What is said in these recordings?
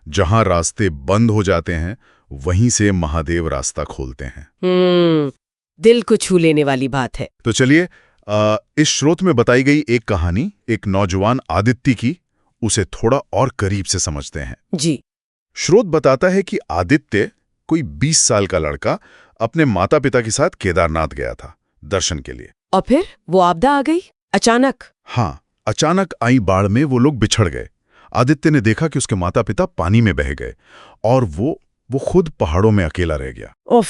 जहां रास्ते बंद हो जाते हैं वहीं से महादेव रास्ता खोलते हैं। दिल को छू लेने वाली बात है। तो चलिए इस स्रोत में बताई गई एक कहानी एक नौजवान आदित्य की, उसे थोड़ा और करीब से समझते हैं। जी। स्रोत बताता है कि आदित्य, कोई 20 साल का लड़का, अपने माता पिता के साथ केदारनाथ गया था दर्शन के लिए। और फिर वो आपदा आ गई अचानक। हाँ, अचानक आई बाढ़ में वो लोग बिछड़ गए। आदित्य ने देखा कि उसके माता पिता पानी में बह गए और वो खुद पहाड़ों में अकेला रह गया। उफ,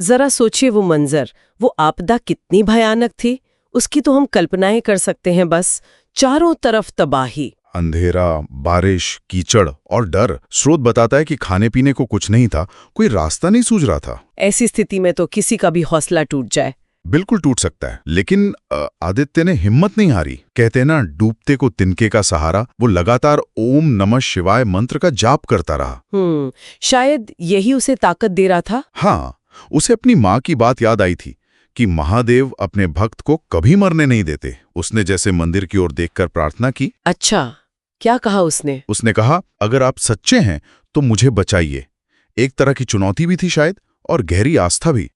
जरा सोचिए वो मंजर, वो आपदा कितनी भयानक थी, उसकी तो हम कल्पनाएं कर सकते हैं। बस चारों तरफ तबाही, अंधेरा, बारिश, कीचड़ और डर। स्रोत बताता है कि खाने पीने को कुछ नहीं था, कोई रास्ता नहीं सूझ रहा था। ऐसी स्थिति में तो किसी का भी हौसला टूट जाए। बिल्कुल टूट सकता है, लेकिन आदित्य ने हिम्मत नहीं हारी। कहते हैं ना, डूबते को तिनके का सहारा। वो लगातार ओम नमः शिवाय मंत्र का जाप करता रहा। शायद यही उसे ताकत दे रहा था। हाँ, उसे अपनी माँ की बात याद आई थी कि महादेव अपने भक्त को कभी मरने नहीं देते। उसने जैसे मंदिर की ओर देखकर प्रार्थना की। अच्छा, क्या कहा उसने? उसने कहा, अगर आप सच्चे हैं तो मुझे बचाइए। एक तरह की चुनौती भी थी शायद, और गहरी आस्था भी।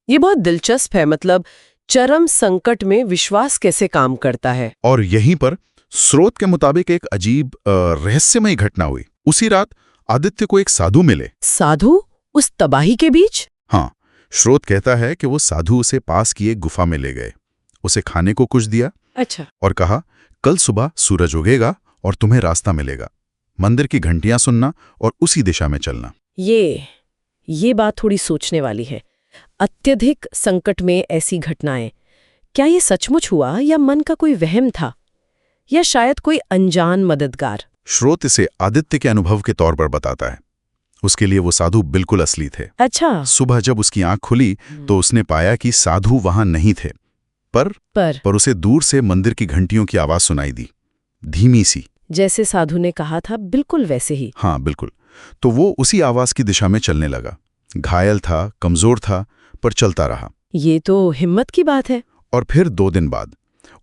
ये बहुत दिलचस्प है। मतलब चरम संकट में विश्वास कैसे काम करता है। और यहीं पर स्रोत के मुताबिक एक अजीब रहस्यमयी घटना हुई। उसी रात आदित्य को एक साधु मिले। साधु? उस तबाही के बीच? हाँ, स्रोत कहता है कि वो साधु उसे पास की एक गुफा में ले गए, उसे खाने को कुछ दिया। अच्छा। और कहा, कल सुबह सूरज उगेगा और तुम्हें रास्ता मिलेगा। मंदिर की घंटियां सुनना और उसी दिशा में चलना। ये बात थोड़ी सोचने वाली है। अत्यधिक संकट में ऐसी घटनाएं, क्या ये सचमुच हुआ या मन का कोई वहम था, या शायद कोई अनजान मददगार? स्रोत इसे आदित्य के अनुभव के तौर पर बताता है। उसके लिए वो साधु बिल्कुल असली थे। अच्छा। सुबह जब उसकी आंख खुली तो उसने पाया कि साधु वहां नहीं थे, पर उसे दूर से मंदिर की घंटियों की आवाज सुनाई दी, धीमी सी। जैसे साधु ने कहा था, बिल्कुल वैसे ही। हाँ, बिल्कुल। तो वो उसी आवाज की दिशा में चलने लगा। घायल था, कमजोर था, पर चलता रहा। ये तो हिम्मत की बात है। और फिर 2 दिन बाद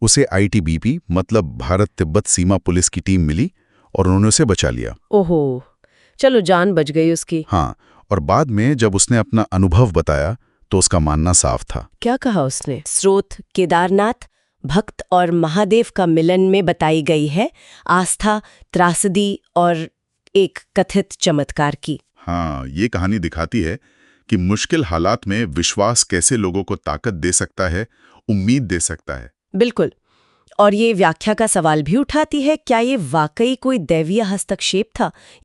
उसे आईटीबीपी मतलब भारत तिब्बत सीमा पुलिस की टीम मिली और उन्होंने उसे बचा लिया। ओहो, चलो जान बच गई उसकी। हाँ, और बाद में जब उसने अपना अनुभव बताया तो उसका मानना साफ था। क्या कहा उसने? स्रोत केदारनाथ, भक्त और महादेव का मिलन में बताई गई है आस्था, त्रासदी और एक कथित चमत्कार की। हाँ, ये कहानी दिखाती है कि मुश्किल हालात में विश्वास कैसे लोगों को ताकत दे सकता है, उम्मीद दे सकता है। बिल्कुल। और ये व्याख्या का सवाल भी उठाती है, क्या ये वाकई कोई दैवीय हस्तक्षेप था